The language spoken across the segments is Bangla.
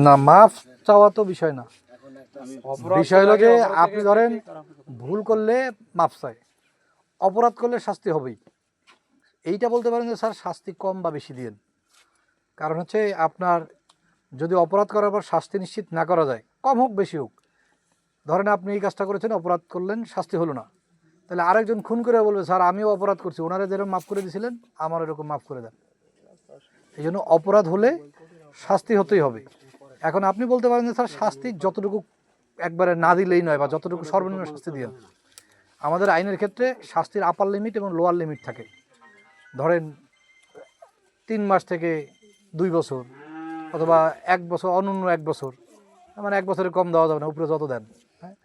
না, মাফ চাওয়া তো বিষয় না। বিষয় হলো যে আপনি ধরেন ভুল করলে মাফ চাই, অপরাধ করলে শাস্তি হবেই। এইটা বলতে পারেন যে স্যার শাস্তি কম বা বেশি দিয়েন। কারণ হচ্ছে আপনার যদি অপরাধ করার পর শাস্তি নিশ্চিত না করা যায়, কম হোক বেশি হোক, ধরেন আপনি এই কাজটা করেছেন, অপরাধ করলেন, শাস্তি হলো না, তাহলে আরেকজন খুন করে বলবে স্যার আমিও অপরাধ করছি, ওনারা যেরকম মাফ করে দিয়েছিলেন আমার এরকম মাফ করে দেন। এই জন্য অপরাধ হলে শাস্তি হতেই হবে। এখন আপনি বলতে পারেন যে স্যার শাস্তি যতটুকু একবারে না দিলেই নয়, বা যতটুকু সর্বনিম্ন শাস্তি দিয়েন। আমাদের আইনের ক্ষেত্রে শাস্তির আপার লিমিট এবং লোয়ার লিমিট থাকে। ধরেন 3 মাস থেকে 2 বছর, অথবা 1 বছর, অনন্য 1 বছর, মানে 1 বছরের কম দেওয়া যাবে না, উপরে যত দেন, হ্যাঁ,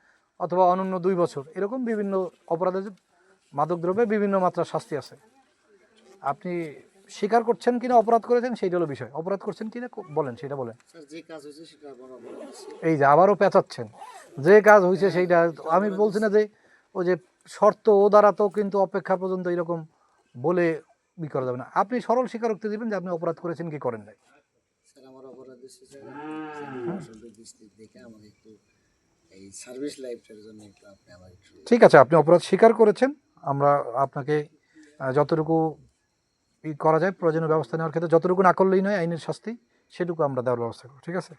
অথবা অনন্য 2 বছর, এরকম বিভিন্ন অপরাধের মাদকদ্রব্যে বিভিন্ন মাত্রার শাস্তি আছে। আপনি স্বীকার করছেন কিনা অপরাধ করেছেন সেইটা হলো বিষয়। অপরাধ করছেন কিনা বলেন, সেটা বলেন। এই যে আবারও পেঁচাচ্ছেন, যে কাজ হয়েছে সেইটা। আমি বলছি না যে ওই যে শর্ত ও দ্বারা তো কিন্তু অপেক্ষা পর্যন্ত এরকম বলে করা যাবে না। আপনি সরল স্বীকারোক্তি দিবেন যে আপনি অপরাধ করেছেন কি করেন নাই। ঠিক আছে, আপনি অপরাধ স্বীকার করেছেন, আমরা আপনাকে যতটুকু করা যায় প্রয়োজনীয় ব্যবস্থা নেওয়ার ক্ষেত্রে, যতটুকু না করলেই নয় আইনের শাস্তি, সেটুকু আমরা দেওয়ার ব্যবস্থা করব। ঠিক আছে।